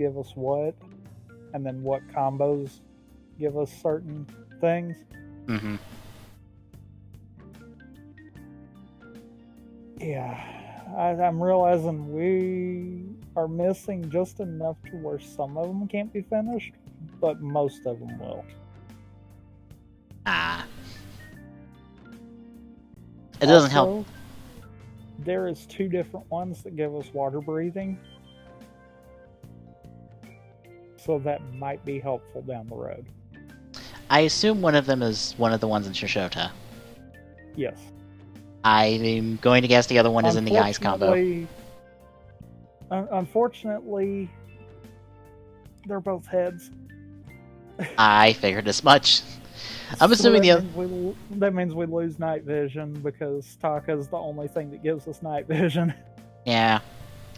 give us what, and then what combos give us certain things. Mm-hmm. Yeah, I'm realizing we are missing just enough to where some of them can't be finished, but most of them will. It doesn't help. There is 2 different ones that give us water breathing, so that might be helpful down the road. I assume one of them is one of the ones in Shoshota. Yes. I'm going to guess the other one is in the ice combo. Unfortunately, they're both heads. I figured as much. I'm assuming that means we lose night vision because Taka's the only thing that gives us night vision. Yeah.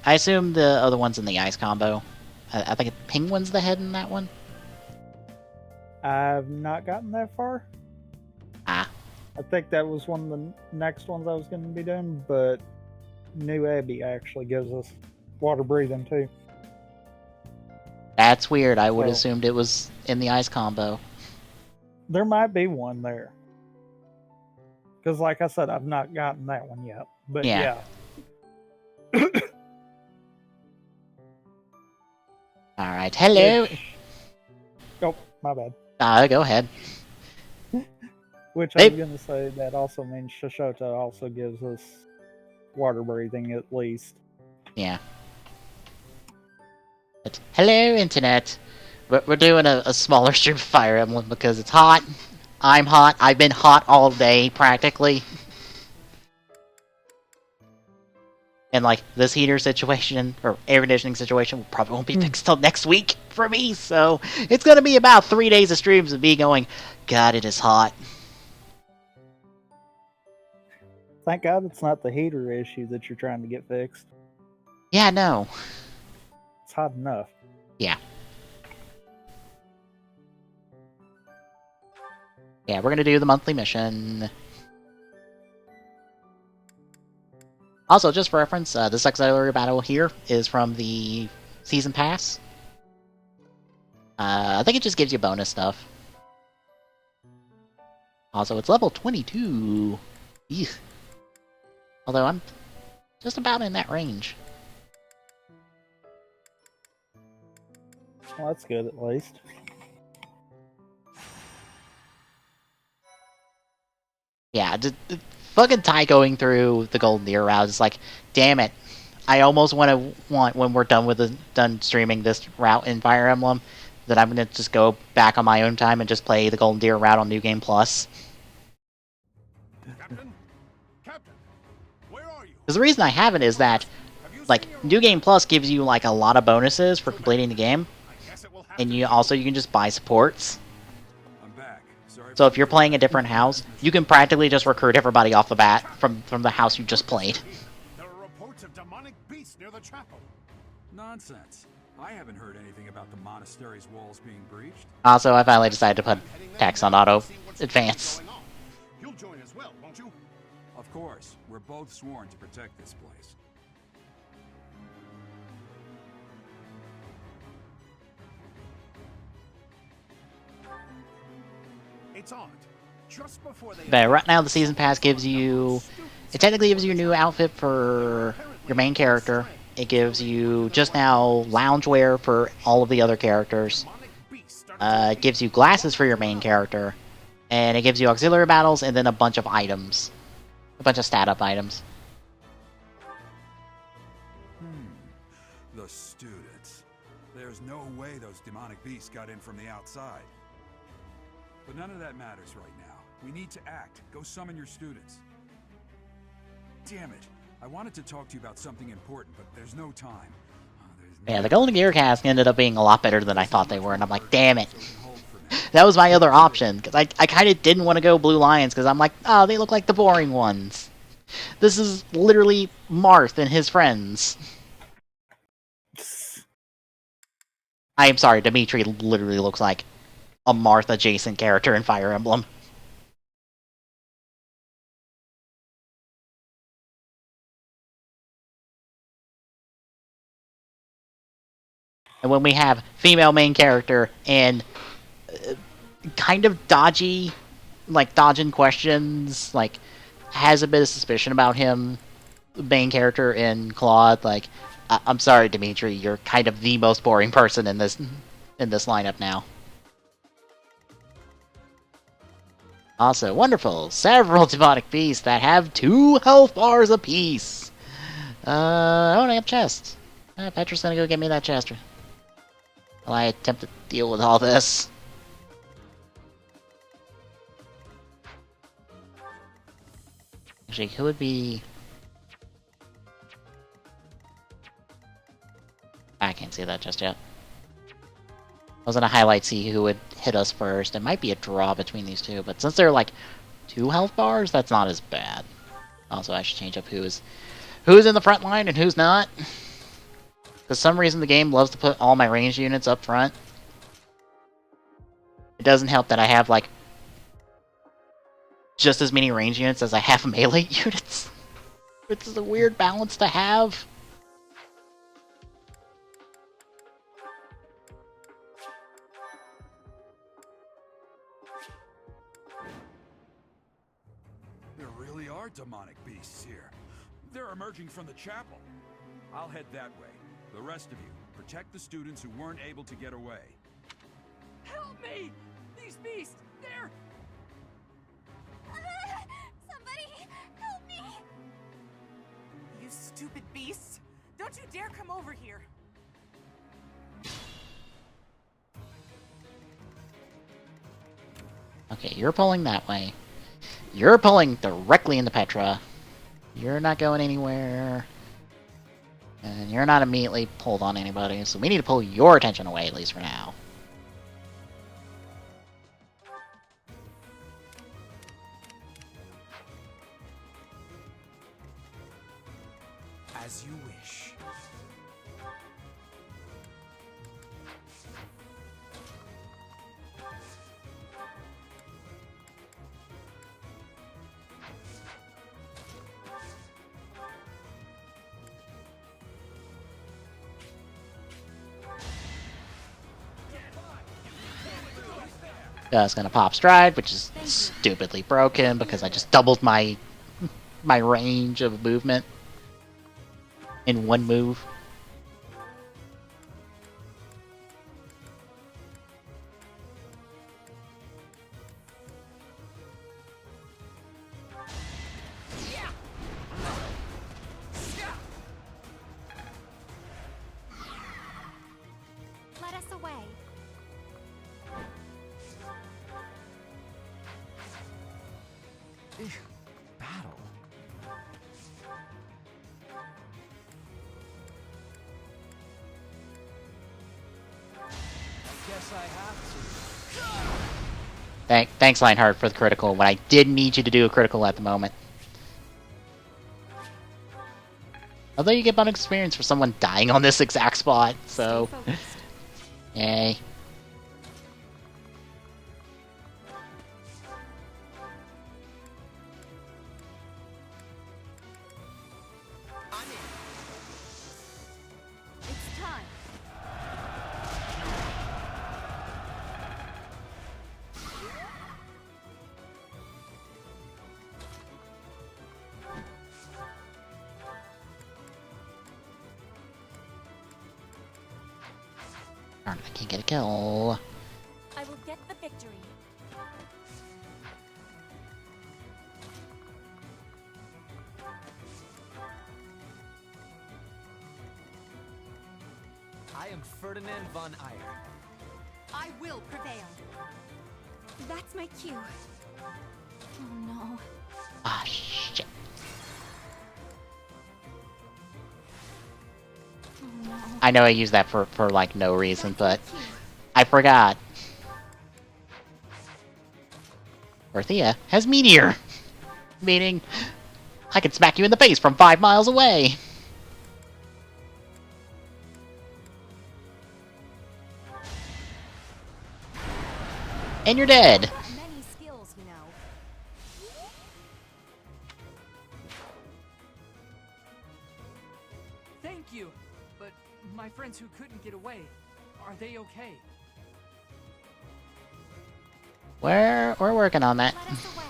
I assume the other one's in the ice combo. I think Penguin's the head in that one. I've not gotten that far. I think that was one of the next ones I was going to be doing, but New Abbey actually gives us water breathing too. That's weird. I would have assumed it was in the ice combo. There might be one there. Because like I said, I've not gotten that one yet. But yeah. Alright, hello! Oh, my bad. Go ahead. Which I was going to say, that also means Shoshota also gives us water breathing at least. Yeah. But, hello, Internet! We're doing a smaller stream of Fire Emblem because it's hot. I'm hot. I've been hot all day, practically. And, like, this heater situation, or air conditioning situation, probably won't be fixed till next week for me, so it's gonna be about 3 days of streams of me going, God, it is hot. Thank God it's not the heater issue that you're trying to get fixed. Yeah, no. It's hot enough. Yeah. Yeah, we're gonna do the monthly mission. Also, just for reference, this auxiliary battle here is from the Season Pass. I think it just gives you bonus stuff. Also, it's level 22. Eugh. Although I'm just about in that range. Well, that's good, at least. Yeah, fucking Ty going through the Golden Deer route is like, damn it. I almost want when we're done streaming this route in Fire Emblem, that I'm gonna just go back on my own time and just play the Golden Deer route on New Game Plus. Captain, where are you? Because the reason I haven't is that, like, New Game Plus gives you like a lot of bonuses for completing the game, and you can just buy supports. So if you're playing a different house, you can practically just recruit everybody off the bat from the house you just played. There are reports of demonic beasts near the chapel. Nonsense. I haven't heard anything about the monastery's walls being breached. Also, I finally decided to put text on auto advance. You'll join as well, won't you? Of course. We're both sworn to protect this place. It's odd. Just before they But right now, the Season Pass gives you... It technically gives you a new outfit for your main character. It gives you, just now, loungewear for all of the other characters. It gives you glasses for your main character. And it gives you auxiliary battles and then a bunch of items. A bunch of stat-up items. The students. There's no way those demonic beasts got in from the outside. But none of that matters right now. We need to act. Go summon your students. Damn it. I wanted to talk to you about something important, but there's no time. Yeah, the Golden Gear cast ended up being a lot better than I thought they were, and I'm like, damn it. That was my other option, because I kind of didn't want to go Blue Lions, because I'm like, oh, they look like the boring ones. This is literally Marth and his friends. I am sorry, Dimitri literally looks like a Marth-adjacent character in Fire Emblem. And when we have female main character and kind of dodgy, like dodging questions, like has a bit of suspicion about him, main character in Claude, like, I'm sorry, Dimitri, you're kind of the most boring person in this lineup now. Also, wonderful, several demonic beasts that have 2 health bars apiece. Opening up chest. Petra's gonna go get me that chest while I attempt to deal with all this. Actually, who would be... I can't see that just yet. I was gonna highlight, see who would hit us first. It might be a draw between these two, but since they're like 2 health bars, that's not as bad. Also, I should change up who's in the front line and who's not. For some reason, the game loves to put all my ranged units up front. It doesn't help that I have like just as many ranged units as I have melee units. It's a weird balance to have. There really are demonic beasts here. They're emerging from the chapel. I'll head that way. The rest of you, protect the students who weren't able to get away. Help me! These beasts, they're... Somebody, help me! You stupid beasts! Don't you dare come over here! Okay, you're pulling that way. You're pulling directly into Petra. You're not going anywhere. And you're not immediately pulled on anybody, so we need to pull your attention away, at least for now. As you wish. It's gonna pop stride, which is stupidly broken because I just doubled my range of movement in one move. Let us away. Battle? Guess I have to. Thanks, Lionheart, for the critical, when I did need you to do a critical at the moment. Although you get bonus experience for someone dying on this exact spot, so... Yay. I'm in. It's time. Darn it, I can't get a kill. I will get the victory. I am Ferdinand von Eyre. I will prevail. That's my cue. Oh no. Ah, shit. Oh no. I know I used that for like no reason, but I forgot. Orthea has Meteor, meaning I can smack you in the face from 5 miles away. And you're dead. Many skills, you know. Thank you, but my friends who couldn't get away, stay okay. We're working on that. Let us away.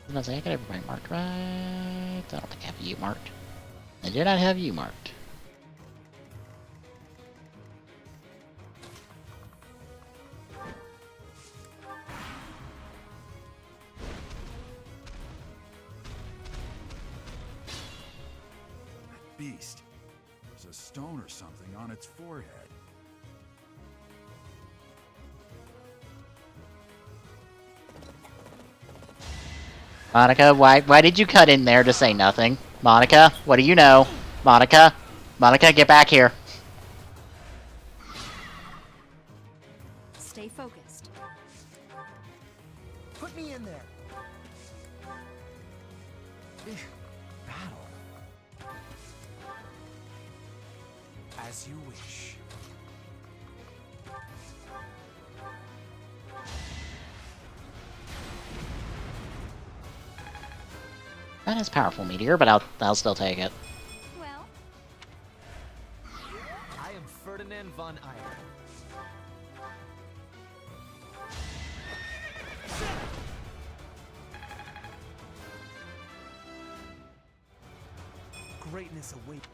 I was gonna say, I got everybody marked right. I don't think I have you marked. I do not have you marked. That beast. There's a stone or something on its forehead. Monica, why did you cut in there to say nothing? Monica, what do you know? Monica? Monica, get back here. Stay focused. Put me in there. Battle. As you wish. That is powerful, Meteor, but I'll still take it. Well, I am Ferdinand von Iron. Greatness awaits.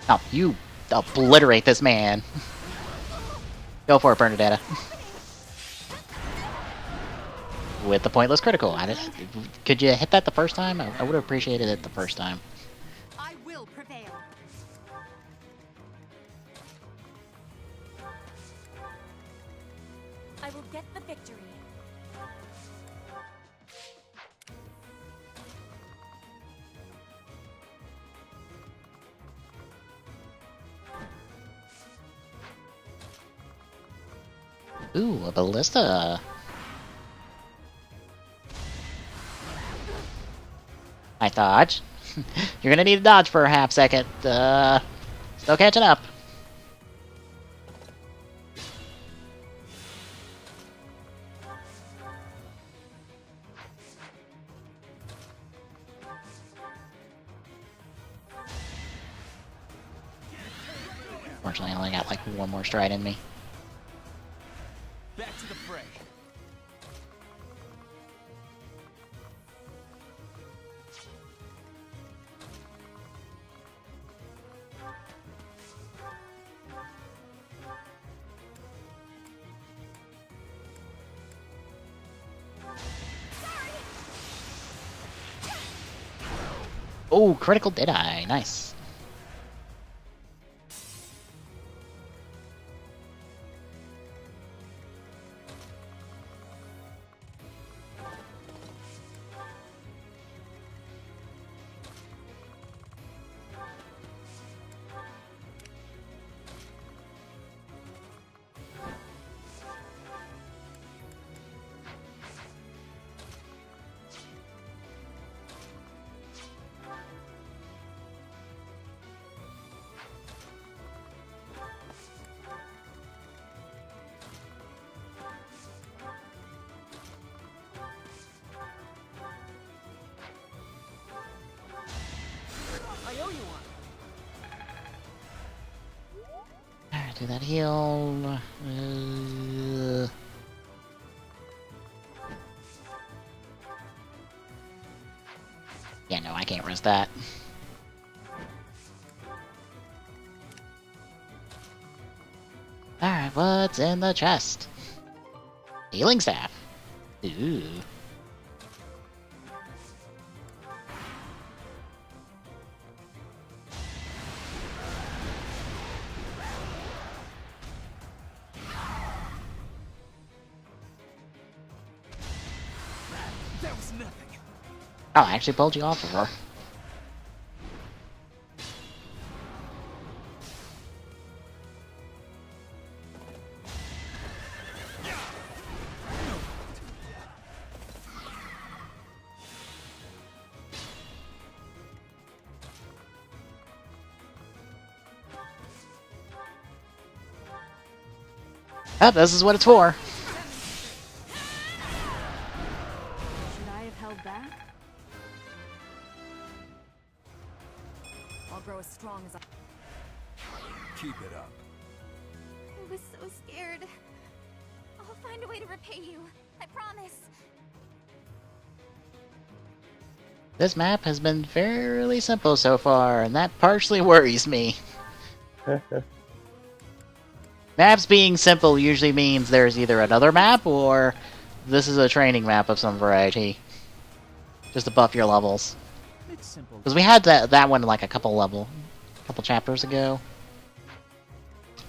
Oh, you obliterate this man. Go for it, Bernadetta. With the pointless critical. Could you hit that the first time? I would have appreciated it the first time. I will prevail. I will get the victory. Ooh, a ballista. I dodge. You're gonna need to dodge for a half second. Still catching up. Fortunately, I only got like one more stride in me. Back to the fray. Oh, critical did I? Nice. I owe you one. Alright, do that heal. Yeah, no, I can't risk that. Alright, what's in the chest? Healing staff. Ooh. That was nothing. Oh, I actually pulled you off of her. Oh, this is what it's for. Should I have held back? I'll grow as strong as I... Keep it up. I was so scared. I'll find a way to repay you. I promise. This map has been fairly simple so far, and that partially worries me. Maps being simple usually means there's either another map or this is a training map of some variety. Just to buff your levels. It's simple. Because we had that one like a couple chapters ago.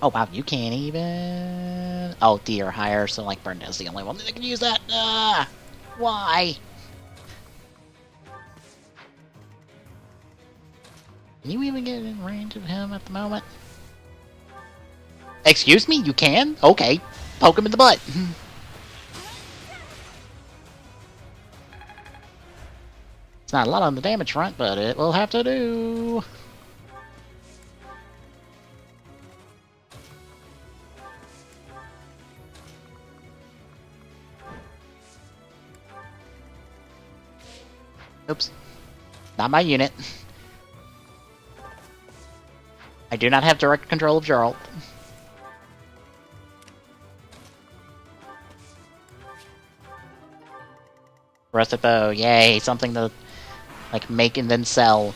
Oh wow, you can't even... Oh, D or higher, so like Brenda's the only one that can use that. Why? Can you even get in range of him at the moment? Excuse me, you can? Okay. Poke him in the butt. It's not a lot on the damage front, but it will have to do. Oops. Not my unit. I do not have direct control of Gerald. Rusted bow, yay, something to like make and then sell.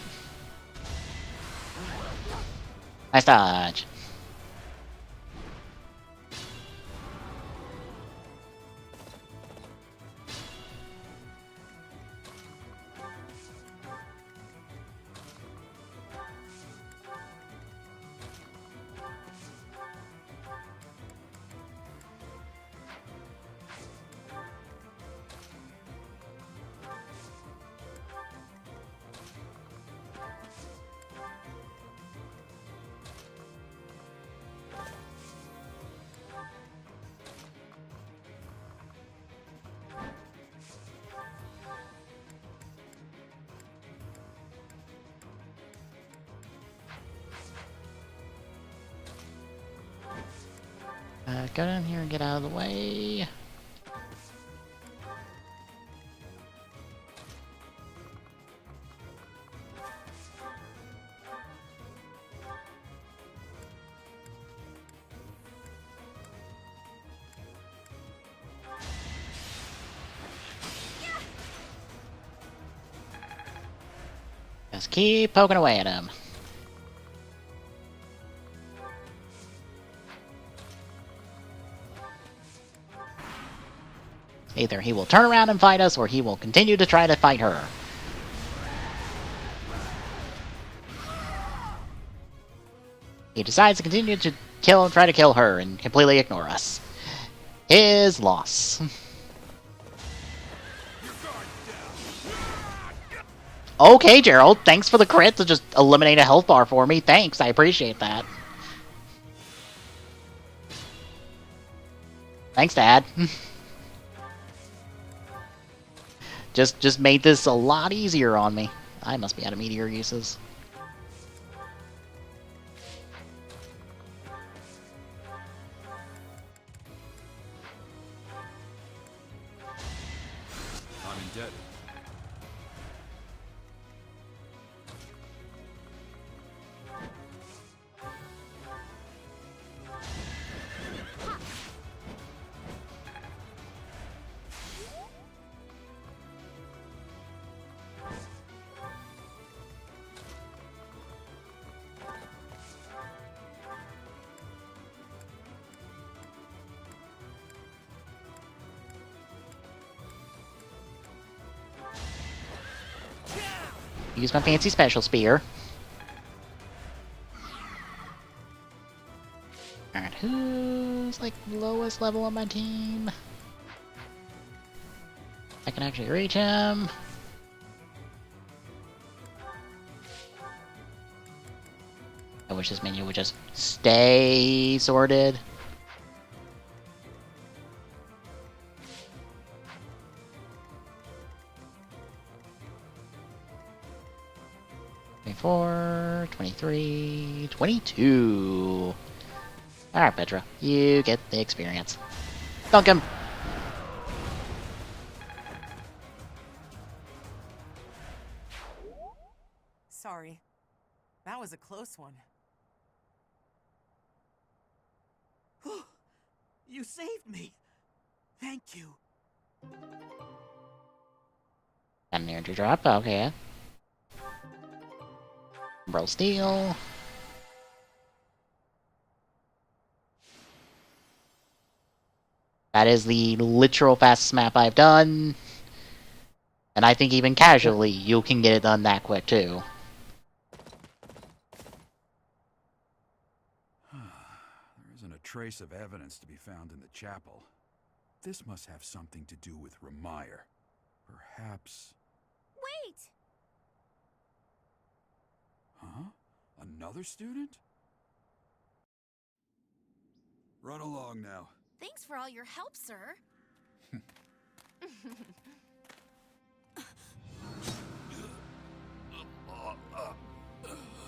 Nice dodge. Go down here and get out of the way. Just keep poking away at him. Either he will turn around and fight us, or he will continue to try to fight her. He decides to continue to try to kill her and completely ignore us. His loss. Okay, Gerald, thanks for the crit to just eliminate a health bar for me. Thanks, I appreciate that. Thanks, Dad. Just made this a lot easier on me. I must be out of meteor uses. I'm indebted. Use my fancy special spear. Alright, who's like lowest level on my team? I can actually reach him. I wish this menu would just stay sorted. "24, 23, 22. Alright, Petra. You get the experience. Dunk him! Sorry. That was a close one. You saved me. Thank you. Got an energy drop, okay. Bro Steel. That is the literal fastest map I've done. And I think even casually, you can get it done that quick, too. There isn't a trace of evidence to be found in the chapel. This must have something to do with Remire. Perhaps... Wait! Huh? Another student? Run along now. Thanks for all your help, sir.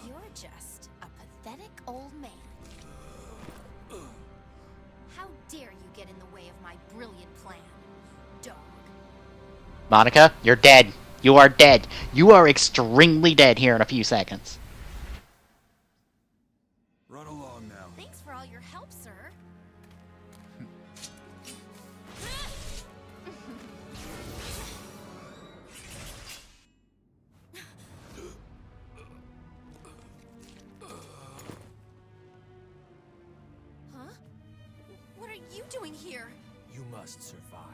You're just a pathetic old man. How dare you get in the way of my brilliant plan, dog. Monica, you're dead. You are dead. You are extremely dead here in a few seconds. Run along now. Thanks for all your help, sir. Huh? What are you doing here? You must survive.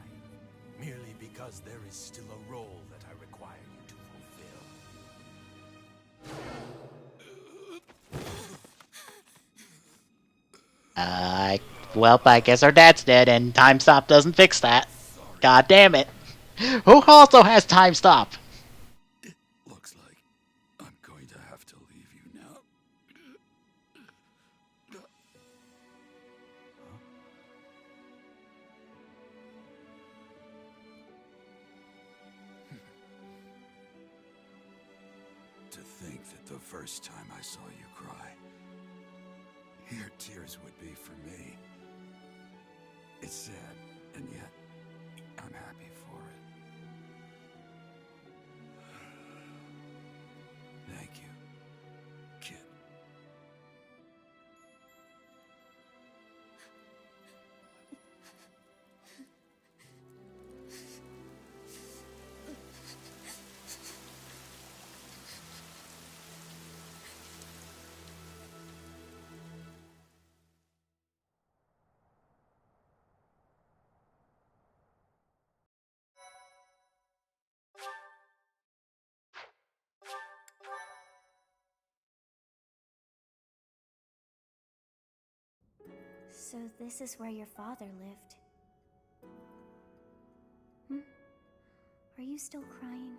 Merely because there is still a role that I require you to fulfill. Well, I guess our dad's dead, and time stop doesn't fix that. God damn it. Who also has time stop? It looks like I'm going to have to leave you now. To think that the first time I saw you cry, your tears would be for me. It's sad, and yet I'm happy for it. Thank you, kid. So this is where your father lived. Are you still crying?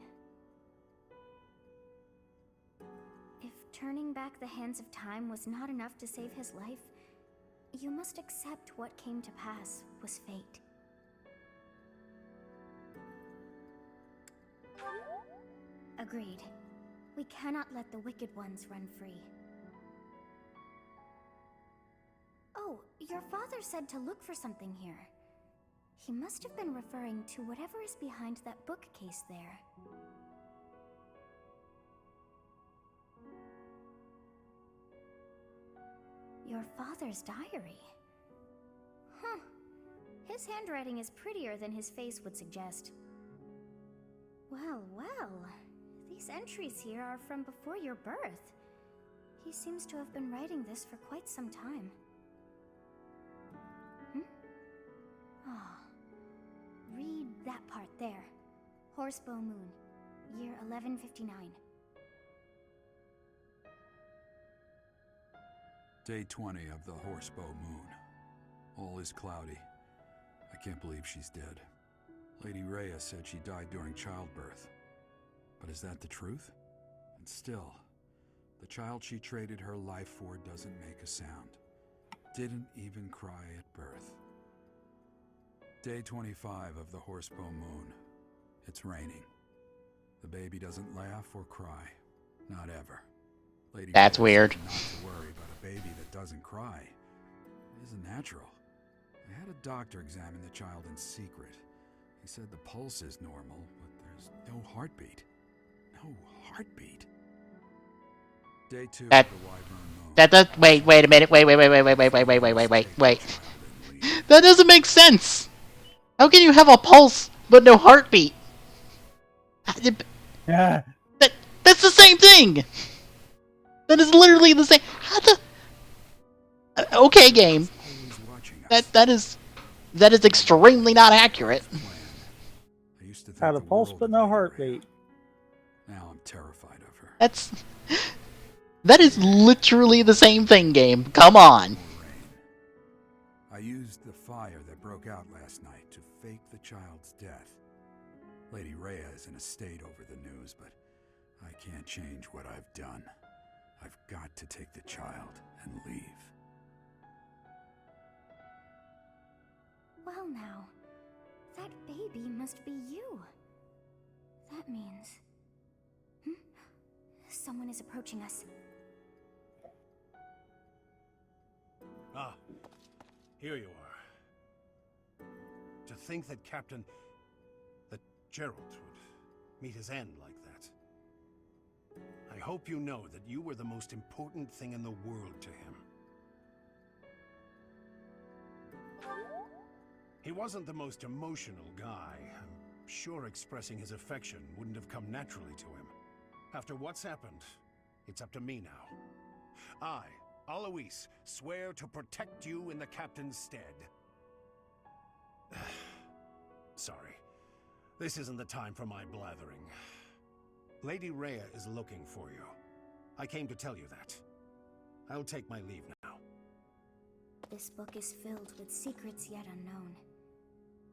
If turning back the hands of time was not enough to save his life, you must accept what came to pass was fate. Agreed. We cannot let the wicked ones run free. Oh, your father said to look for something here. He must have been referring to whatever is behind that bookcase there. Your father's diary. Huh. His handwriting is prettier than his face would suggest. Well, well. These entries here are from before your birth. He seems to have been writing this for quite some time. Read that part there. Horsebow Moon, year 1159. Day 20 of the Horsebow Moon. All is cloudy. I can't believe she's dead. Lady Rhea said she died during childbirth. But is that the truth? And still, the child she traded her life for doesn't make a sound. Didn't even cry at birth. Day 25 of the Horsebow Moon. It's raining. The baby doesn't laugh or cry. Not ever. Lady That's Rhea weird. said not to worry about a baby that doesn't cry. It isn't natural. I had a doctor examine the child in secret. He said the pulse is normal, but there's no heartbeat. No heartbeat. Day 2 That- of the Wyvern Moon. That does. Wait a minute. Wait. That doesn't make sense. How can you have a pulse but no heartbeat? Yeah. That's the same thing. That is literally the same. How the? Okay, game. Always watching us. That is extremely not accurate. I used to think Had a the pulse world but of no Lady Rhea. heartbeat. Now I'm terrified of her. That is literally the same thing, game. Come on. More rain. I used the fire that broke out last night to fake the child's death. Lady Rhea is in a state over the news, but I can't change what I've done. I've got to take the child and leave. Well now, that baby must be you. That means... Someone is approaching us. Ah, here you are. To think that that Gerald would meet his end like that. I hope you know that you were the most important thing in the world to him. He wasn't the most emotional guy. I'm sure expressing his affection wouldn't have come naturally to him. After what's happened, it's up to me now. I, Alois, swear to protect you in the captain's stead. Sorry. This isn't the time for my blathering. Lady Rhea is looking for you. I came to tell you that. I'll take my leave now. This book is filled with secrets yet unknown.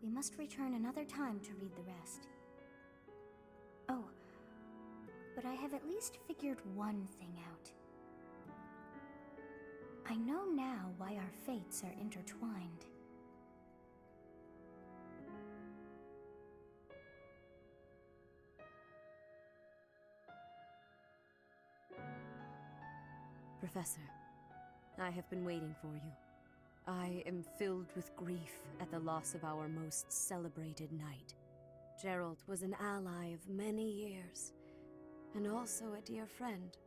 We must return another time to read the rest. Oh, but I have at least figured one thing out. I know now why our fates are intertwined. Professor, I have been waiting for you. I am filled with grief at the loss of our most celebrated knight. Gerald was an ally of many years, and also a dear friend.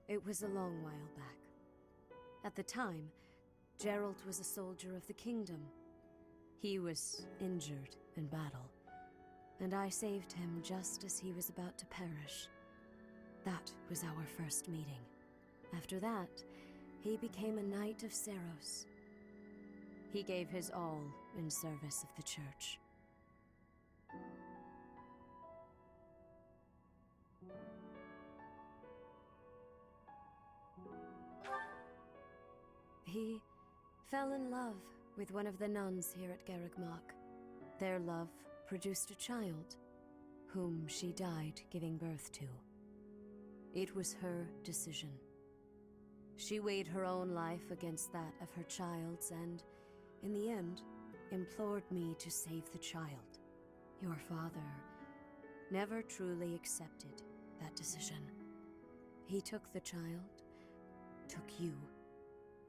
It was a long while back. At the time, Gerald was a soldier of the kingdom. He was injured in battle, and I saved him just as he was about to perish. That was our first meeting. After that, he became a knight of Seros. He gave his all in service of the church. He fell in love with one of the nuns here at Garrigmach. Their love produced a child, whom she died giving birth to. It was her decision. She weighed her own life against that of her child's and, in the end, implored me to save the child. Your father never truly accepted that decision. He took the child, took you,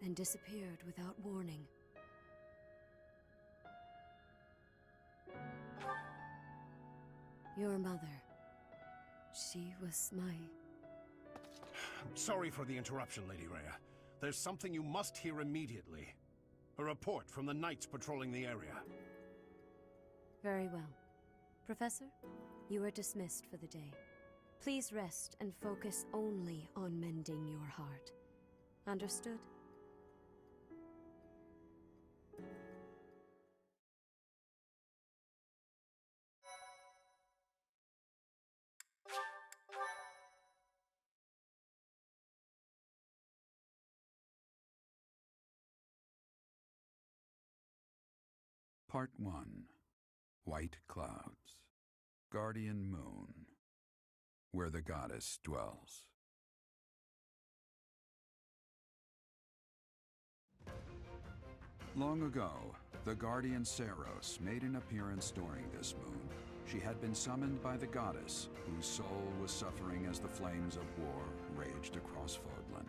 and disappeared without warning. Your mother, she was my... I'm sorry for the interruption, Lady Rhea. There's something you must hear immediately. A report from the knights patrolling the area. Very well. Professor, you are dismissed for the day. Please rest and focus only on mending your heart. Understood? Part 1. White Clouds. Guardian Moon. Where the goddess dwells. Long ago, the guardian Saros made an appearance during this moon. She had been summoned by the goddess, whose soul was suffering as the flames of war raged across Fodlan.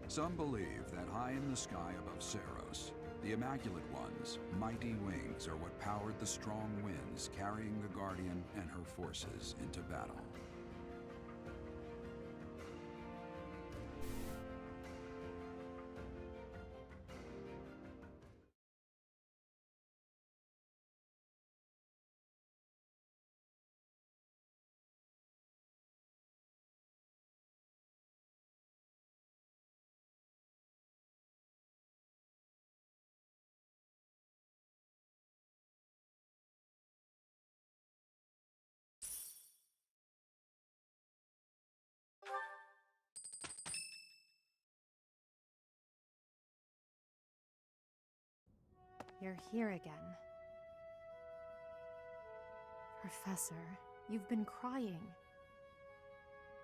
Some believe that high in the sky above Saros, the Immaculate One's mighty wings are what powered the strong winds carrying the Guardian and her forces into battle. You're here again. Professor, you've been crying.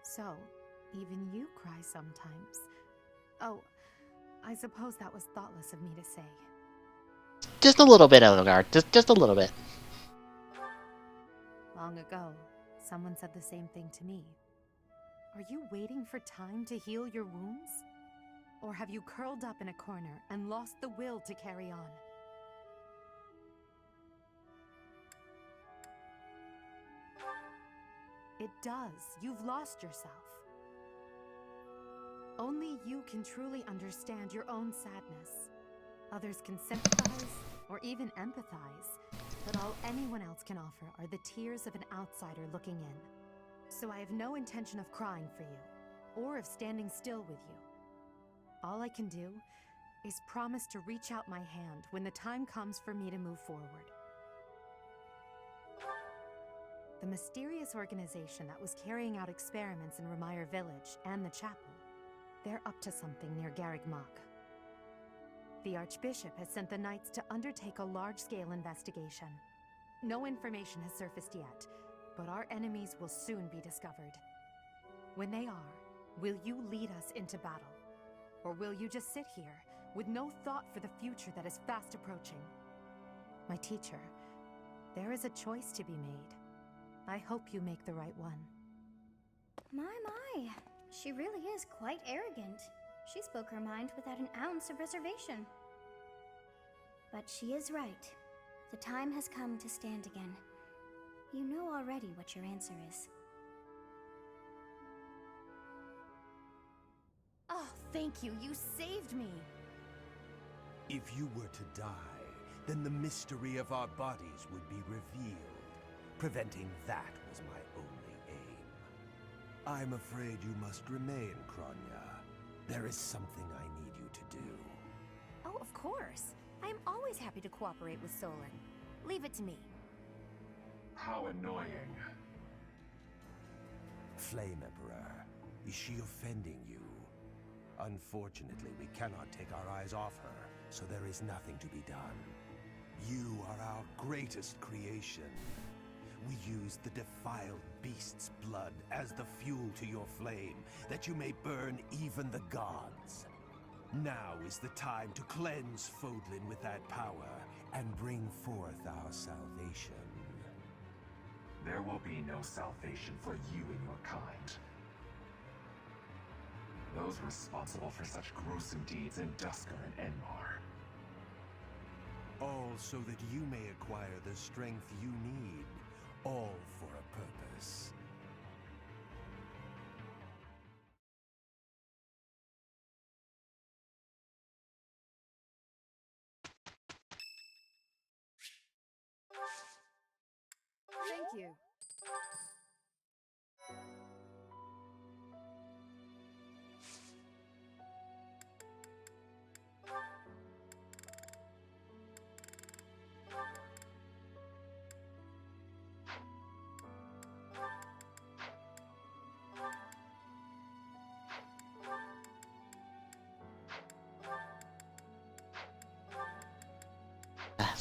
So, even you cry sometimes. Oh, I suppose that was thoughtless of me to say. Just a little bit, Edelgard. Just a little bit. Long ago, someone said the same thing to me. Are you waiting for time to heal your wounds? Or have you curled up in a corner and lost the will to carry on? It does. You've lost yourself. Only you can truly understand your own sadness. Others can sympathize or even empathize, but all anyone else can offer are the tears of an outsider looking in. So I have no intention of crying for you, or of standing still with you. All I can do is promise to reach out my hand when the time comes for me to move forward. The mysterious organization that was carrying out experiments in Remire Village and the chapel, they're up to something near Garreg Mach. The Archbishop has sent the Knights to undertake a large-scale investigation. No information has surfaced yet, but our enemies will soon be discovered. When they are, will you lead us into battle? Or will you just sit here, with no thought for the future that is fast approaching? My teacher, there is a choice to be made. I hope you make the right one. My. She really is quite arrogant. She spoke her mind without an ounce of reservation. But she is right. The time has come to stand again. You know already what your answer is. Oh, thank you. You saved me. If you were to die, then the mystery of our bodies would be revealed. Preventing that was my only aim. I'm afraid you must remain, Kronya. There is something I need you to do. Oh, of course. I'm always happy to cooperate with Solon. Leave it to me. How annoying. Flame Emperor, is she offending you? Unfortunately, we cannot take our eyes off her, so there is nothing to be done. You are our greatest creation. We use the defiled beast's blood as the fuel to your flame, that you may burn even the gods. Now is the time to cleanse Fodlan with that power and bring forth our salvation. There will be no salvation for you and your kind. Those responsible for such gruesome deeds in Dusker and Enmar. All so that you may acquire the strength you need. All for a purpose. Thank you.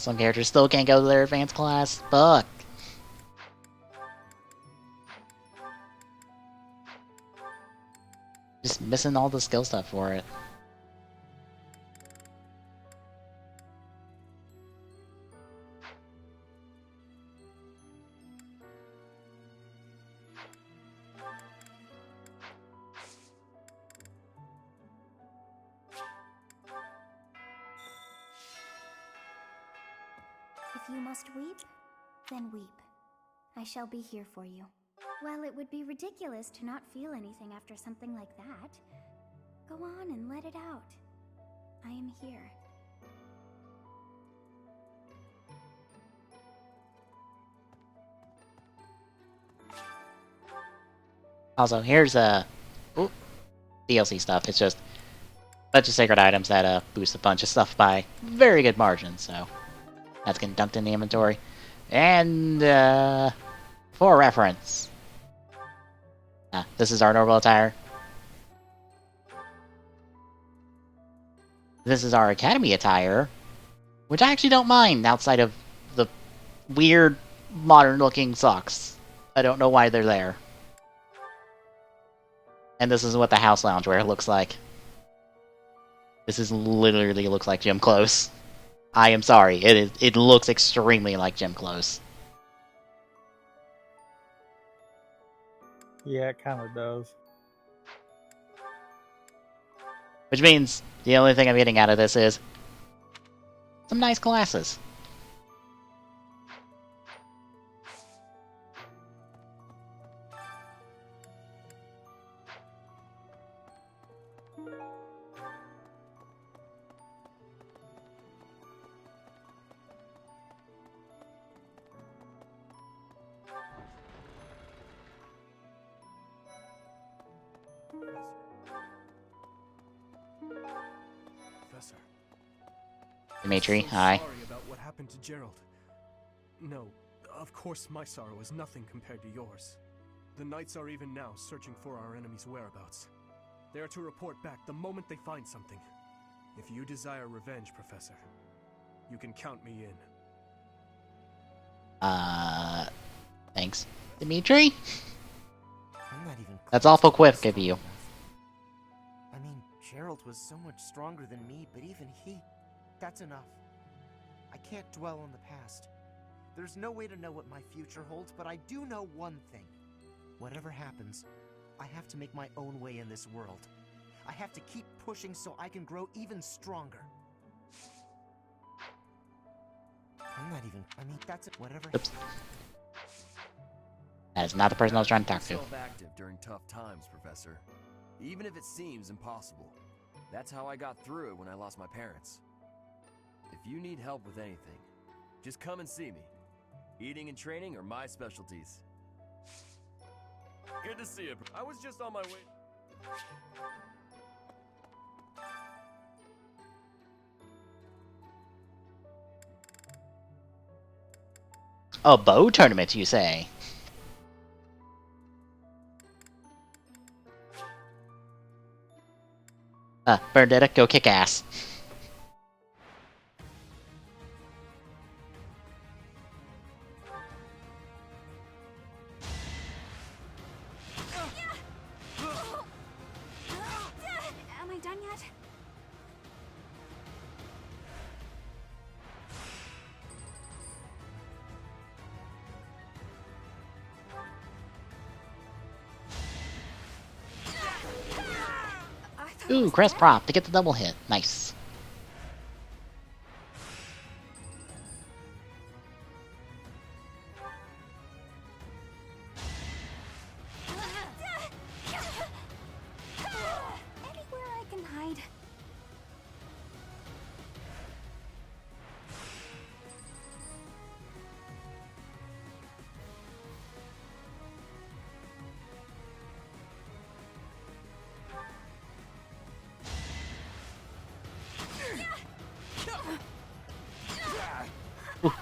Some characters still can't go to their advanced class. Fuck. Just missing all the skill stuff for it. If you must weep, then weep. I shall be here for you. Well, it would be ridiculous to not feel anything after something like that. Go on and let it out. I am here. Also, here's DLC stuff. It's just a bunch of sacred items that boost a bunch of stuff by very good margins, so that's getting dumped in the inventory. And for reference, this is our normal attire. This is our academy attire, which I actually don't mind outside of the weird modern-looking socks. I don't know why they're there. And this is what the house loungewear looks like. This is literally looks like gym clothes. I am sorry, it looks extremely like gym clothes. Yeah, it kind of does. Which means the only thing I'm getting out of this is some nice glasses. Professor. Dimitri, I'm so hi. sorry about what happened to Gerald. No, of course my sorrow is nothing compared to yours. The Knights are even now searching for our enemy's whereabouts. They are to report back the moment they find something. If you desire revenge, Professor, you can count me in. Thanks, Dimitri. I'm not even That's awful quick of you. I mean, Gerald was so much stronger than me, but even that's enough. I can't dwell on the past. There's no way to know what my future holds, but I do know one thing. Whatever happens, I have to make my own way in this world. I have to keep pushing so I can grow even stronger. I'm not even, I mean, that's it, whatever. Oops. That is not the person I was trying to talk to. Self-active during tough times, Professor. Even if it seems impossible. That's how I got through it when I lost my parents. If you need help with anything, just come and see me. Eating and training are my specialties. Good to see you. I was just on my way. A bow tournament, you say? Bernadetta, go kick ass. Am I done yet? Ooh, crest prop to get the double hit. Nice. Anywhere I can hide.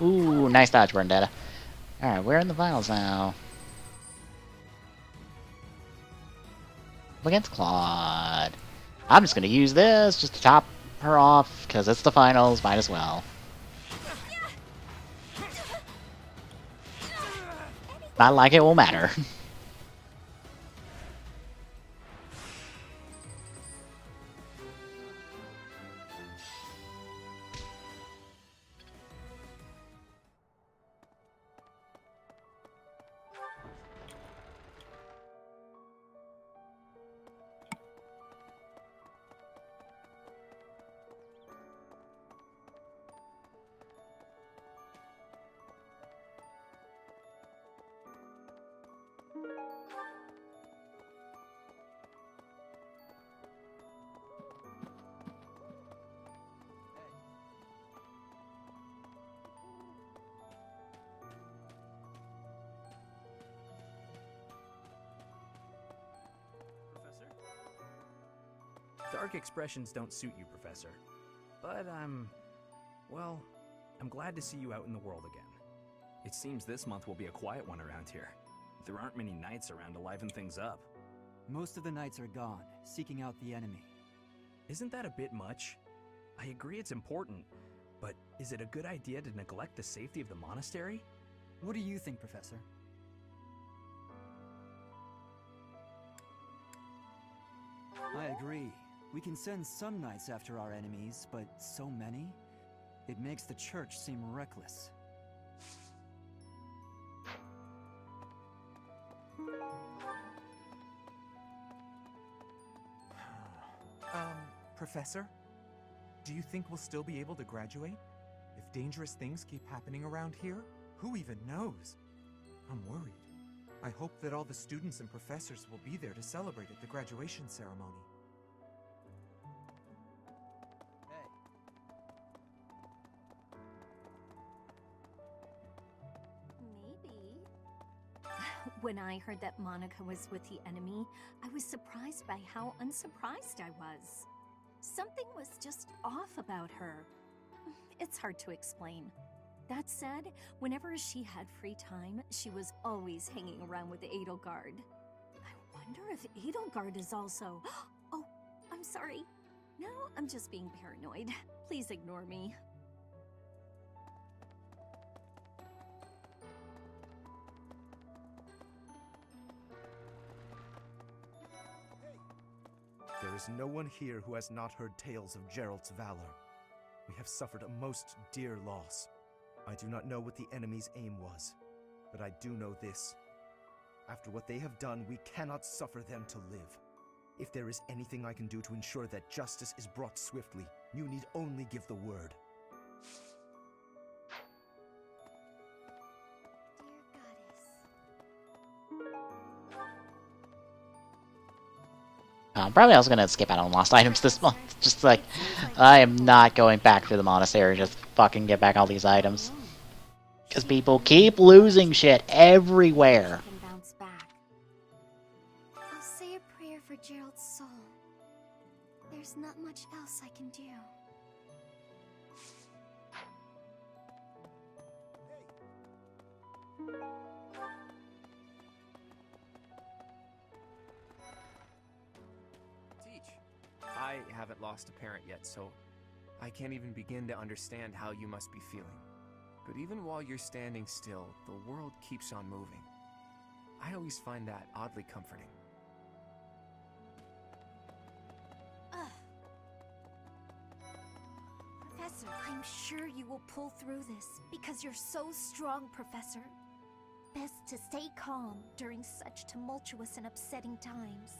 Ooh, nice dodge, Bernadetta. Alright, we're in the finals now. Against Claude. I'm just gonna use this just to top her off, because it's the finals, might as well. Not like it will matter. Dark expressions don't suit you, Professor. But well, I'm glad to see you out in the world again. It seems this month will be a quiet one around here. There aren't many knights around to liven things up. Most of the knights are gone, seeking out the enemy. Isn't that a bit much? I agree it's important, but is it a good idea to neglect the safety of the monastery? What do you think, Professor? I agree. We can send some knights after our enemies, but so many? It makes the church seem reckless. Professor? Do you think we'll still be able to graduate? If dangerous things keep happening around here, who even knows? I'm worried. I hope that all the students and professors will be there to celebrate at the graduation ceremony. Maybe. When I heard that Monica was with the enemy, I was surprised by how unsurprised I was. Something was just off about her. It's hard to explain. That said, whenever she had free time, she was always hanging around with Edelgard. I wonder if Edelgard is also... Oh, I'm sorry. No, I'm just being paranoid. Please ignore me. There is no one here who has not heard tales of Geralt's valor. We have suffered a most dear loss. I do not know what the enemy's aim was, but I do know this. After what they have done, we cannot suffer them to live. If there is anything I can do to ensure that justice is brought swiftly, you need only give the word. Probably I was gonna skip out on lost items this month. Just like, I am not going back to the monastery just fucking get back all these items. Because people keep losing shit everywhere. I'll say a prayer for Gerald's soul. There's not much else I can do. I haven't lost a parent yet, so I can't even begin to understand how you must be feeling. But even while you're standing still, the world keeps on moving. I always find that oddly comforting. Professor, I'm sure you will pull through this, because you're so strong, Professor. Best to stay calm during such tumultuous and upsetting times.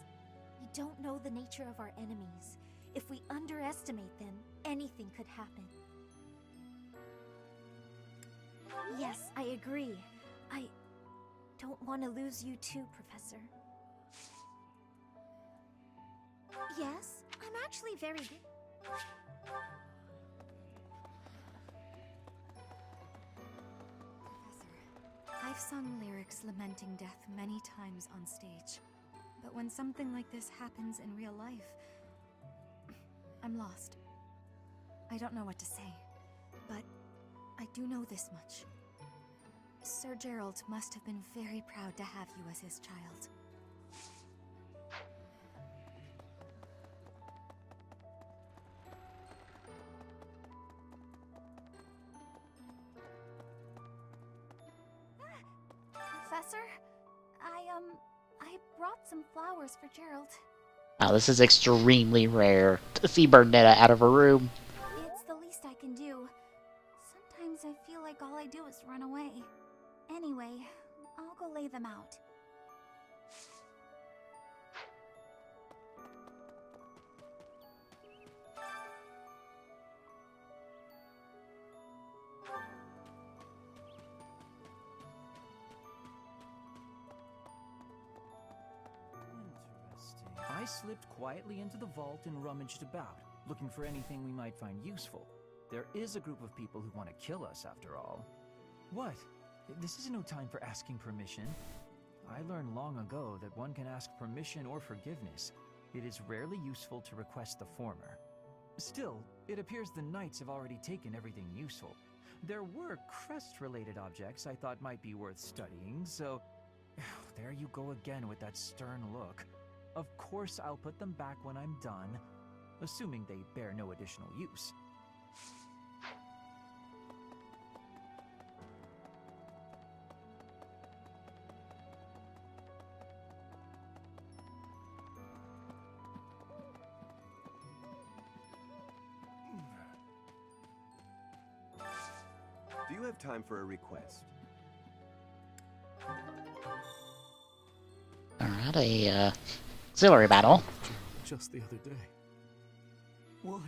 We don't know the nature of our enemies. If we underestimate them, anything could happen. Yes, I agree. I don't want to lose you too, Professor. Yes, I'm actually very good. I've sung lyrics lamenting death many times on stage. But when something like this happens in real life, I'm lost. I don't know what to say, but I do know this much. Sir Gerald must have been very proud to have you as his child. Professor? I brought some flowers for Gerald. Wow, this is extremely rare to see Bernetta out of her room. It's the least I can do. Sometimes I feel like all I do is run away. Anyway, I'll go lay them out. I slipped quietly into the vault and rummaged about, looking for anything we might find useful. There is a group of people who want to kill us, after all. What? This is no time for asking permission. I learned long ago that one can ask permission or forgiveness. It is rarely useful to request the former. Still, it appears the knights have already taken everything useful. There were crest-related objects I thought might be worth studying, so... There you go again with that stern look. Of course I'll put them back when I'm done, assuming they bear no additional use. Do you have time for a request? Alright, a auxiliary battle. Just the other day. Why?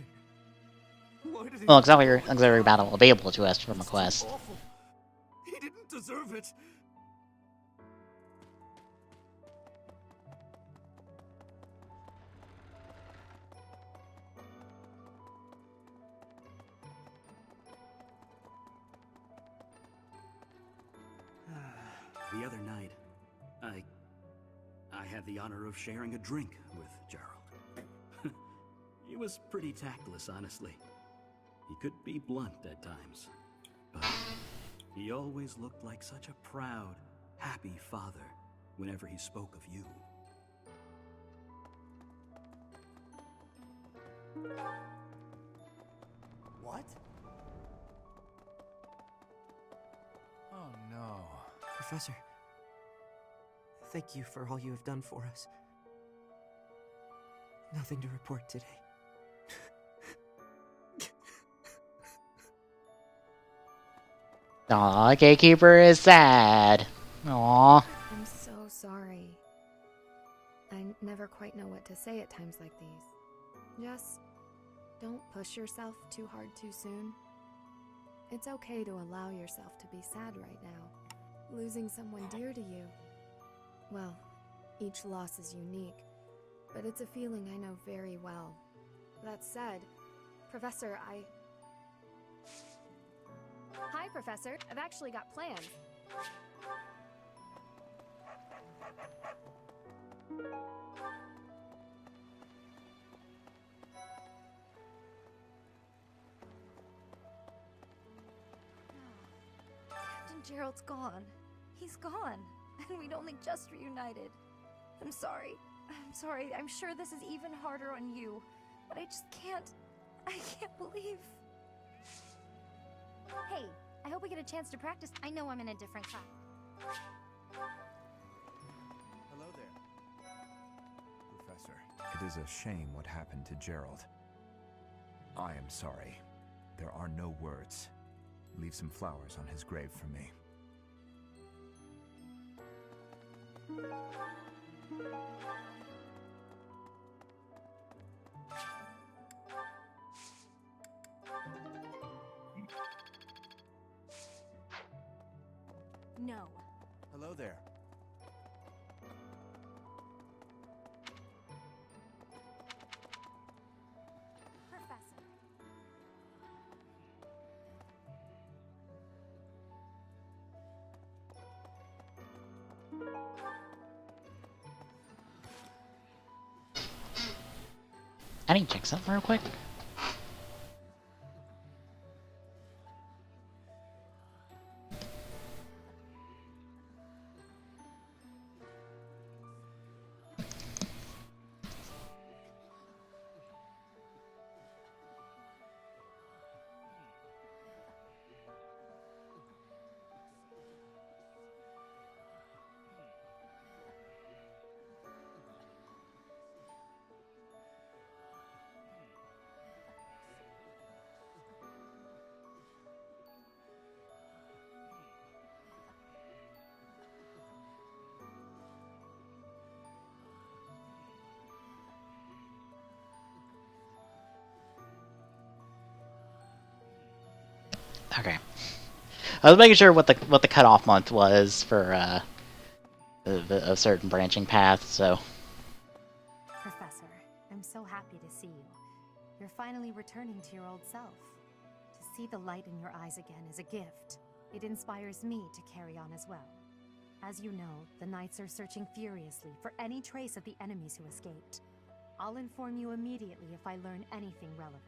Why did he... Well, auxiliary battle available to us from a quest. Awful. He didn't deserve it. The other night, I had the honor of sharing a drink with Gerald. He was pretty tactless, honestly. He could be blunt at times, but he always looked like such a proud, happy father whenever he spoke of you. What? Oh no. Professor, thank you for all you have done for us. Nothing to report today. Aw, Gatekeeper is sad. Aw. I'm so sorry. I never quite know what to say at times like these. Just don't push yourself too hard too soon. It's okay to allow yourself to be sad right now. Losing someone dear to you. Well, each loss is unique, but it's a feeling I know very well. That said, Professor, Hi, Professor. I've actually got plans. Captain Gerald's gone. He's gone. And we'd only just reunited. I'm sorry. I'm sorry. I'm sure this is even harder on you. But I just can't... I can't believe... Hey, I hope we get a chance to practice. I know I'm in a different class. Hello there. Professor, it is a shame what happened to Gerald. I am sorry. There are no words. Leave some flowers on his grave for me. No. Hello there. Professor. I need to check something real quick. Okay. I was making sure what the cutoff month was for a certain branching path. So. Professor, I'm so happy to see you. You're finally returning to your old self. To see the light in your eyes again is a gift. It inspires me to carry on as well. As you know, the Knights are searching furiously for any trace of the enemies who escaped. I'll inform you immediately if I learn anything relevant.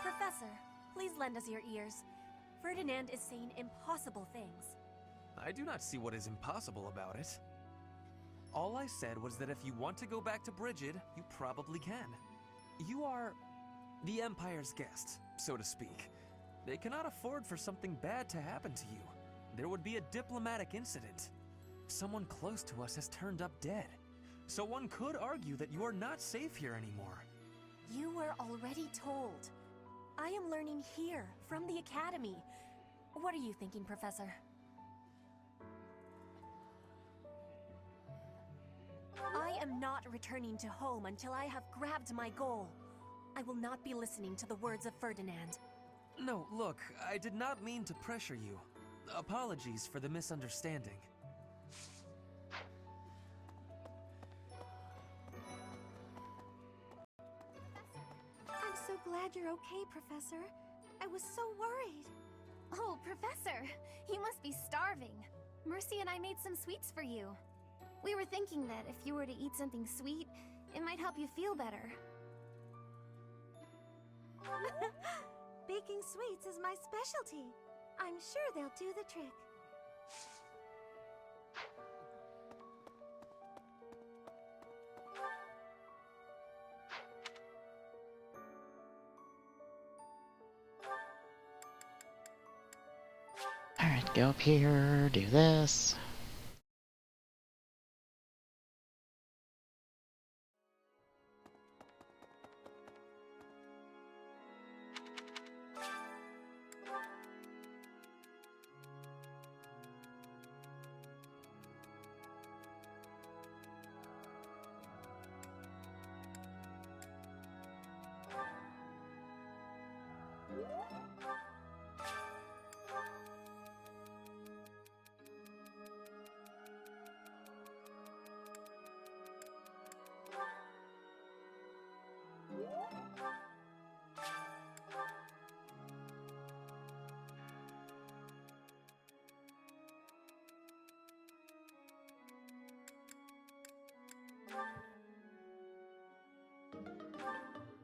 Professor, please lend us your ears. Ferdinand is saying impossible things. I do not see what is impossible about it. All I said was that if you want to go back to Brigid, you probably can. You are the Empire's guest, so to speak. They cannot afford for something bad to happen to you. There would be a diplomatic incident. Someone close to us has turned up dead. So one could argue that you are not safe here anymore. You were already told. I am learning here, from the Academy. What are you thinking, Professor? I am not returning to home until I have grabbed my goal. I will not be listening to the words of Ferdinand. No, look, I did not mean to pressure you. Apologies for the misunderstanding. I'm so glad you're okay, Professor. I was so worried. Oh, Professor, you must be starving. Mercy and I made some sweets for you. We were thinking that if you were to eat something sweet, it might help you feel better. Baking sweets is my specialty. I'm sure they'll do the trick. Alright, go up here, do this.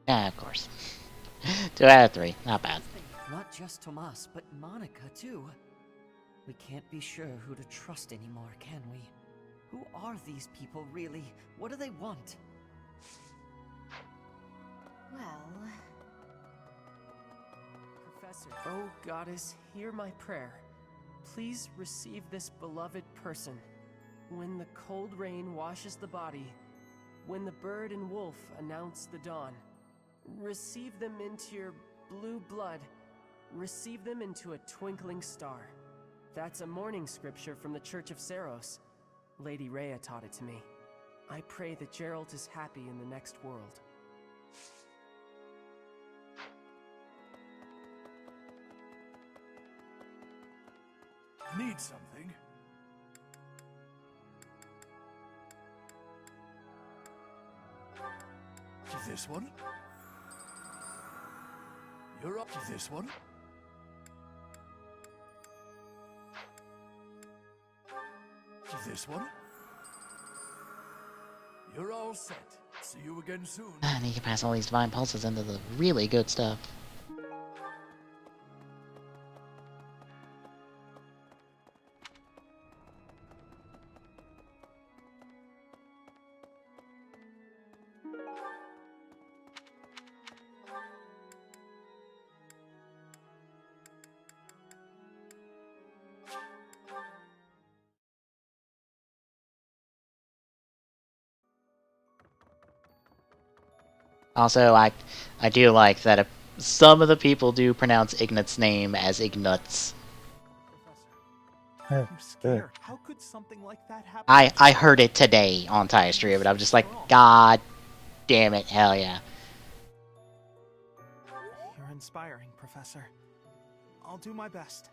Yeah, of course. 2 out of 3, not bad. Not just Tomas, but Monica too. We can't be sure who to trust anymore, can we? Who are these people really? What do they want? Well... Professor, oh goddess, hear my prayer. Please receive this beloved person. When the cold rain washes the body, when the bird and wolf announce the dawn, receive them into your blue blood. Receive them into a twinkling star. That's a morning scripture from the Church of Saros. Lady Rhea taught it to me. I pray that Gerald is happy in the next world. Need something? This one? You're up to this one? This one? You're all set. See you again soon. And you can pass all these divine pulses into the really good stuff. Also, I do like that some of the people do pronounce Ignat's name as Ignatz. I'm scared. How could something like that happen? I heard it today on Ty Stream, but I'm just like, God damn it, hell yeah. You're inspiring, Professor. I'll do my best.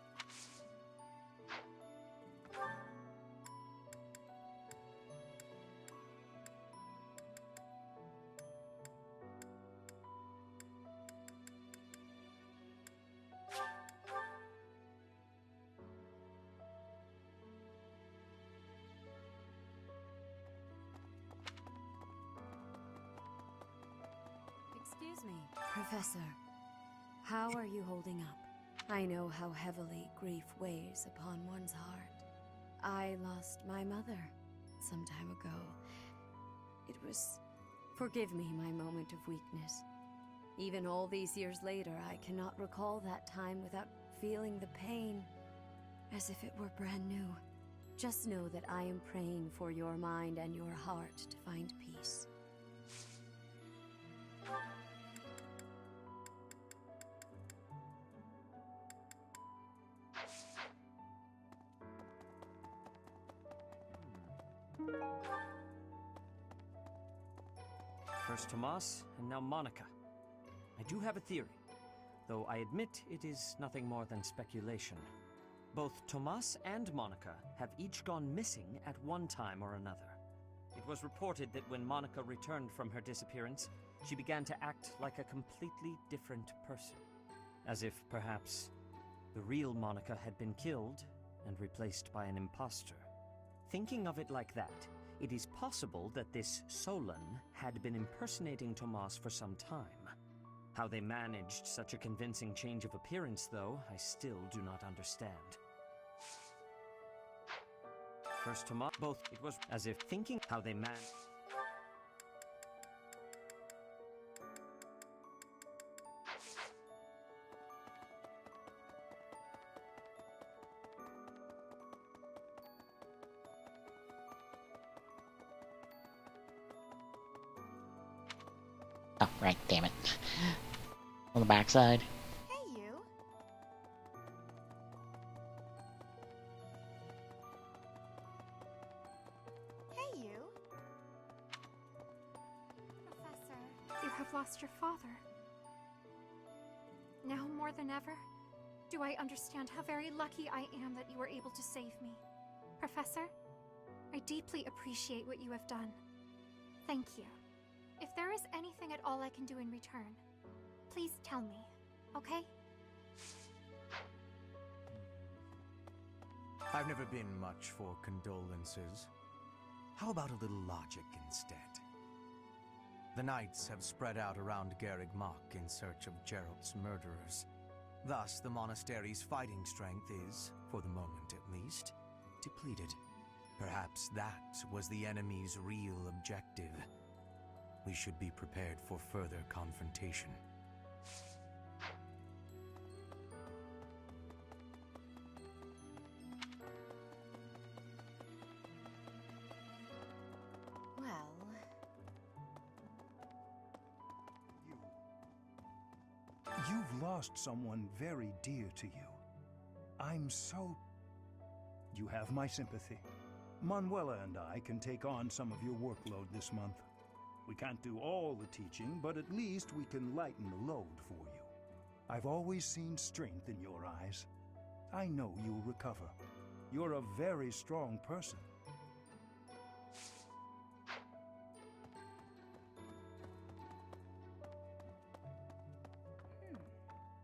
Excuse me, Professor. How are you holding up? I know how heavily grief weighs upon one's heart. I lost my mother some time ago. It was... Forgive me my moment of weakness. Even all these years later, I cannot recall that time without feeling the pain as if it were brand new. Just know that I am praying for your mind and your heart to find peace. First Tomas, and now Monica. I do have a theory, though I admit it is nothing more than speculation. Both Tomas and Monica have each gone missing at one time or another. It was reported that when Monica returned from her disappearance, she began to act like a completely different person. As if, perhaps, the real Monica had been killed and replaced by an imposter. Thinking of it like that, it is possible that this Solon had been impersonating Tomas for some time. How they managed such a convincing change of appearance, though, I still do not understand. First Tomas, both, it was as if thinking how they managed... Oh, right, damn it. On the backside. Hey, you. Hey, you. Professor, you have lost your father. Now more than ever, do I understand how very lucky I am that you were able to save me. Professor, I deeply appreciate what you have done. Thank you. If there is anything at all I can do in return, please tell me, okay? I've never been much for condolences. How about a little logic instead? The knights have spread out around Garreg Mach in search of Geralt's murderers. Thus, the monastery's fighting strength is, for the moment at least, depleted. Perhaps that was the enemy's real objective. We should be prepared for further confrontation. Well... You've lost someone very dear to you. I'm so... You have my sympathy. Manuela and I can take on some of your workload this month. We can't do all the teaching, but at least we can lighten the load for you. I've always seen strength in your eyes. I know you'll recover. You're a very strong person.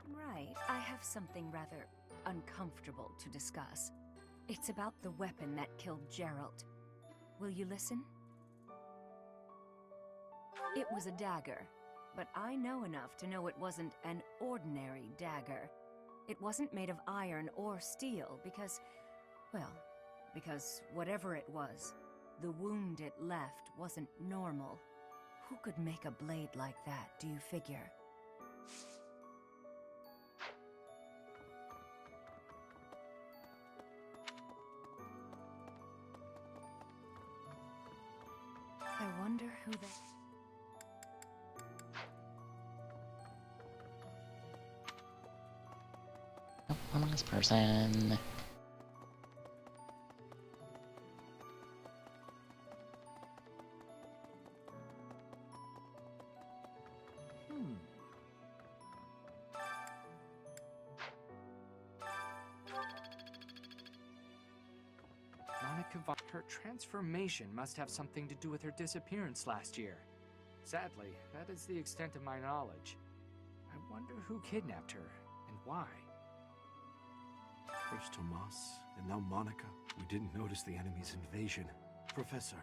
Right. I have something rather uncomfortable to discuss. It's about the weapon that killed Geralt. Will you listen? It was a dagger, but I know enough to know it wasn't an ordinary dagger. It wasn't made of iron or steel because, well, because whatever it was, the wound it left wasn't normal. Who could make a blade like that, do you figure? I wonder who that... Oh, one last person. Her transformation must have something to do with her disappearance last year. Sadly, that is the extent of my knowledge. I wonder who kidnapped her, and why. First Tomas, and now Monica. We didn't notice the enemy's invasion. Professor,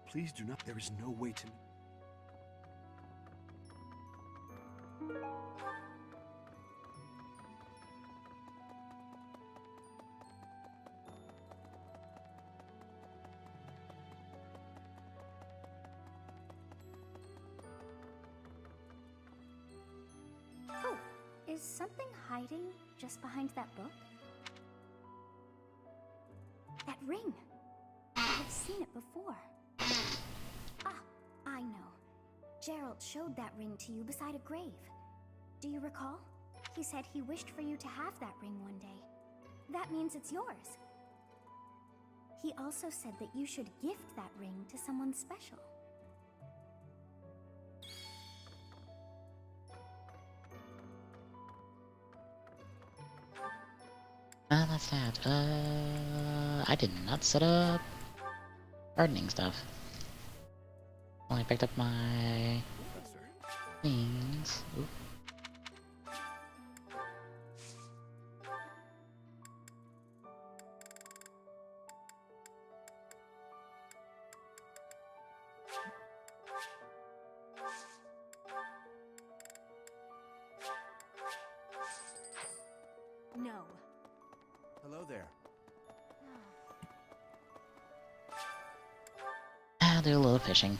please do not. There is no way to. Oh, is something hiding just behind that book? That ring! I have seen it before. Ah, I know. Gerald showed that ring to you beside a grave. Do you recall? He said he wished for you to have that ring one day. That means it's yours. He also said that you should gift that ring to someone special. That's sad. I did not set up gardening stuff. Only picked up my things. Oop. No. Hello there. I'll do a little fishing.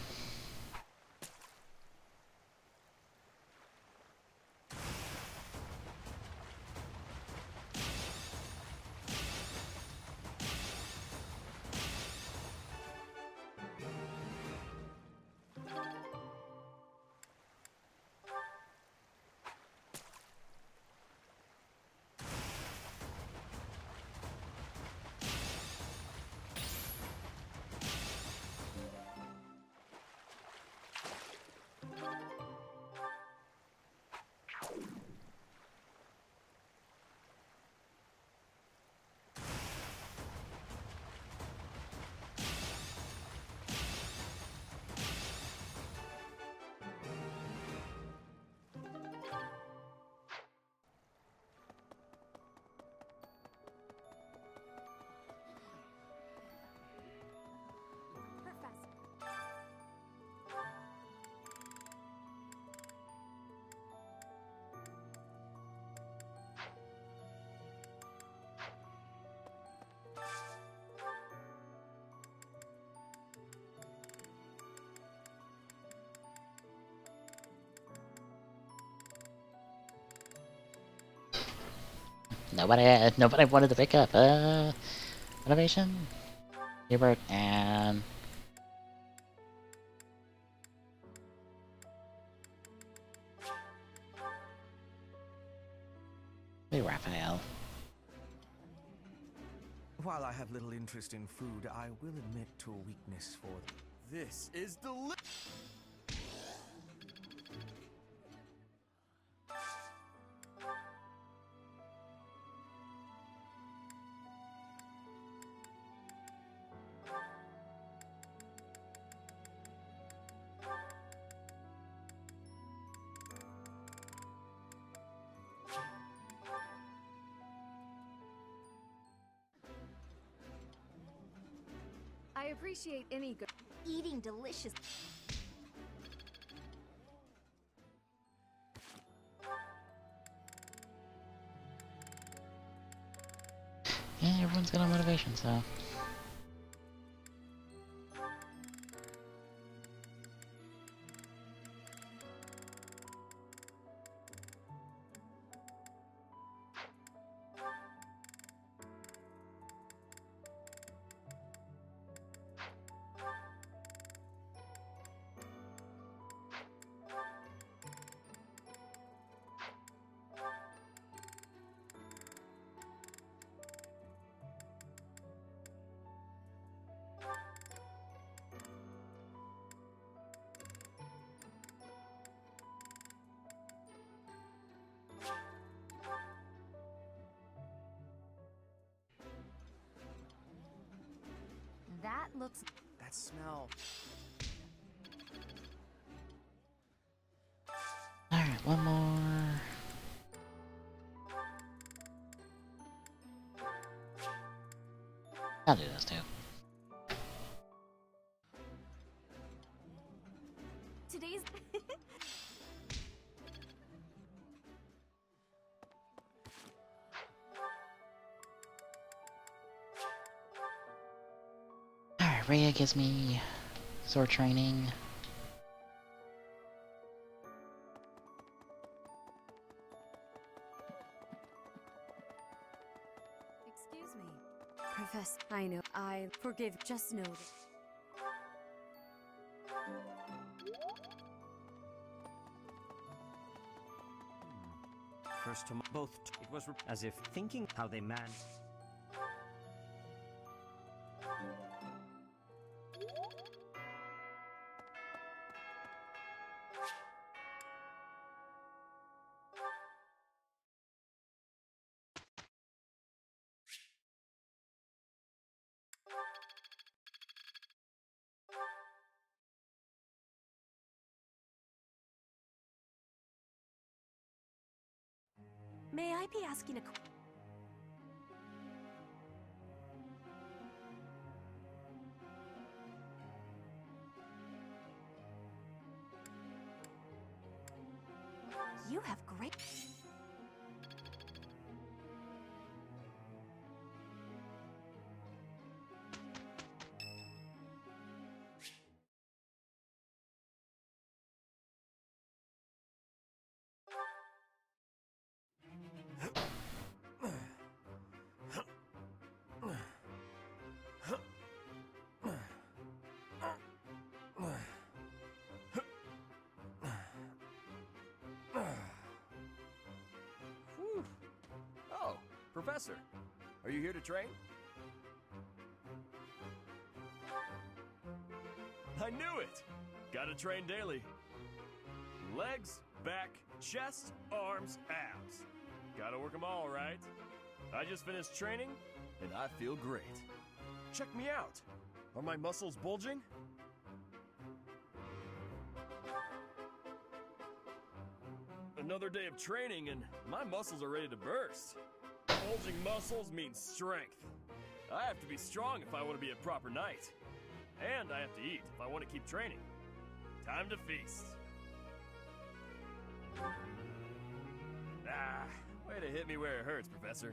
Nobody wanted to pick up. Innovation, Hubert, and maybe Raphael. While I have little interest in food, I will admit to a weakness for this is delicious. I appreciate any good eating delicious. Yeah, everyone's got a motivation, so. looks... That smell... Alright, one more. I'll do this too. Today's... Alright, Rhea gives me sword training. Excuse me. Professor, I know. I forgive. Just know that. First to both. It was as if thinking how they man. May I be asking a... You have great... Whew. Oh, Professor, are you here to train? I knew it! Gotta train daily. Legs, back, chest, arms, abs. Gotta work them all, right? I just finished training, and I feel great. Check me out! Are my muscles bulging? Another day of training, and my muscles are ready to burst. Bulging muscles means strength. I have to be strong if I want to be a proper knight. And I have to eat if I want to keep training. Time to feast. Ah, way to hit me where it hurts, Professor.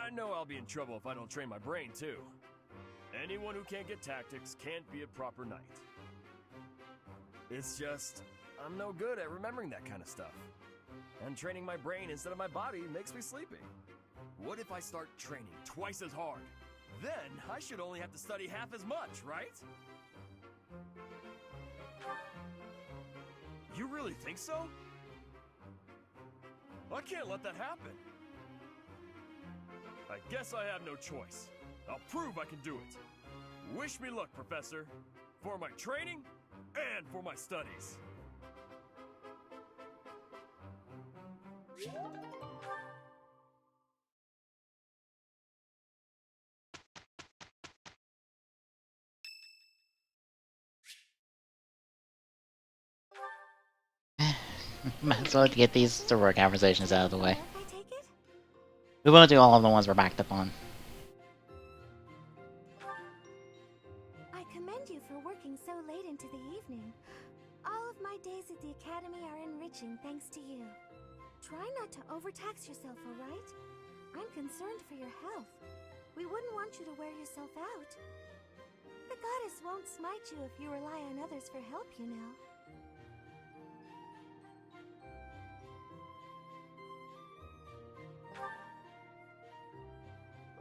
I know I'll be in trouble if I don't train my brain, too. Anyone who can't get tactics can't be a proper knight. It's just, I'm no good at remembering that kind of stuff. And training my brain instead of my body makes me sleepy. What if I start training twice as hard? Then I should only have to study half as much, right? You really think so? I can't let that happen. I guess I have no choice. I'll prove I can do it. Wish me luck, Professor. For my training and for my studies. Might as well get these server conversations out of the way. We won't do all of the ones we're backed up on. I commend you for working so late into the evening. All of my days at the academy are enriching thanks to you. Try not to overtax yourself, alright? I'm concerned for your health. We wouldn't want you to wear yourself out. The goddess won't smite you if you rely on others for help, you know.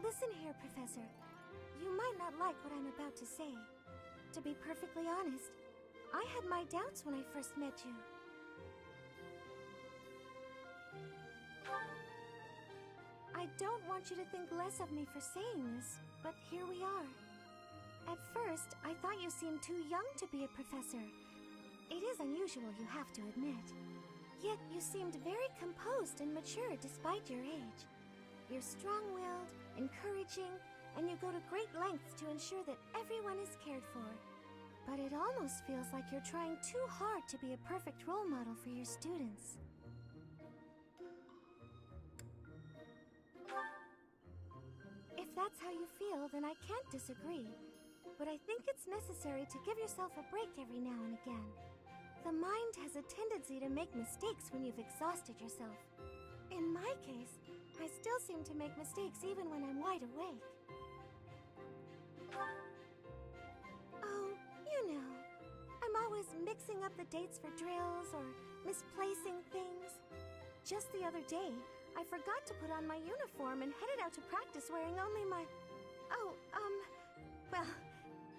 Listen here, Professor. You might not like what I'm about to say. To be perfectly honest, I had my doubts when I first met you. I don't want you to think less of me for saying this, but here we are. At first, I thought you seemed too young to be a professor. It is unusual, you have to admit. Yet you seemed very composed and mature despite your age. You're strong-willed, encouraging, and you go to great lengths to ensure that everyone is cared for. But it almost feels like you're trying too hard to be a perfect role model for your students. If that's how you feel, then I can't disagree. But I think it's necessary to give yourself a break every now and again. The mind has a tendency to make mistakes when you've exhausted yourself. In my case, I still seem to make mistakes even when I'm wide awake. Oh, you know, I'm always mixing up the dates for drills or misplacing things. Just the other day, I forgot to put on my uniform and headed out to practice wearing only my... well,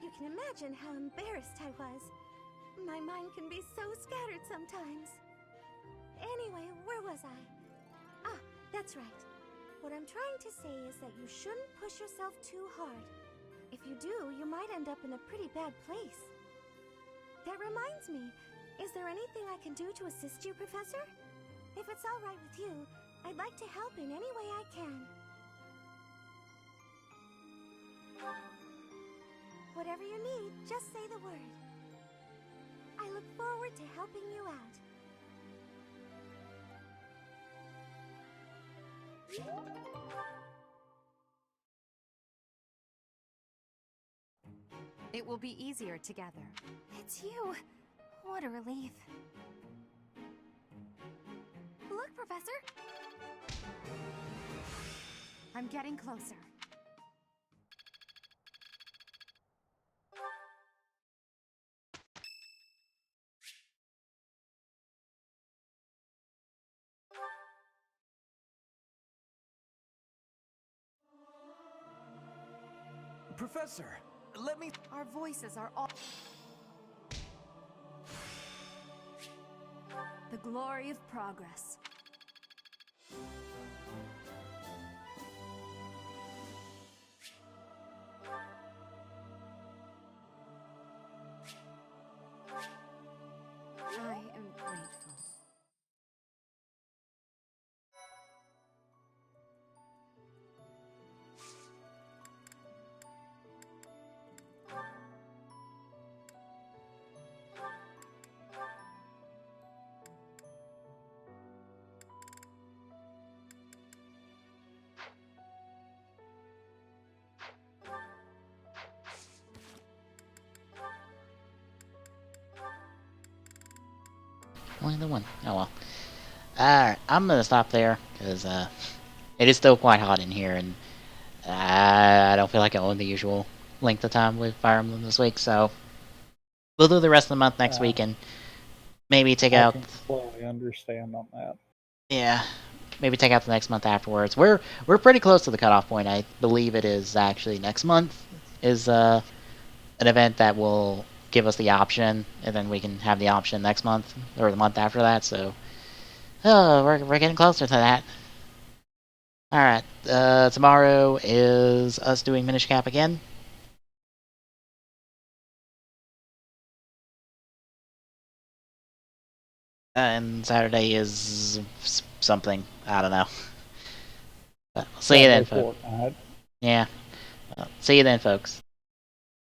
you can imagine how embarrassed I was. My mind can be so scattered sometimes. Anyway, where was I? Ah, that's right. What I'm trying to say is that you shouldn't push yourself too hard. If you do, you might end up in a pretty bad place. That reminds me, is there anything I can do to assist you, Professor? If it's all right with you, I'd like to help in any way I can. Whatever you need, just say the word. I look forward to helping you out. It will be easier together. It's you. What a relief. Look, Professor. I'm getting closer. Professor, let me... Our voices are all... The glory of progress. I am grateful. Only the one. Oh well. Alright, I'm gonna stop there, because it is still quite hot in here, and I don't feel like I own the usual length of time with Fire Emblem this week, so we'll do the rest of the month next week, and maybe take out... I completely understand on that. Yeah, maybe take out the next month afterwards. We're pretty close to the cutoff point. I believe it is actually next month is an event that will give us the option, and then we can have the option next month or the month after that. So, we're getting closer to that. All right, tomorrow is us doing Minish Cap again. And Saturday is something. I don't know. But see you then, folks. Yeah. See you then, folks.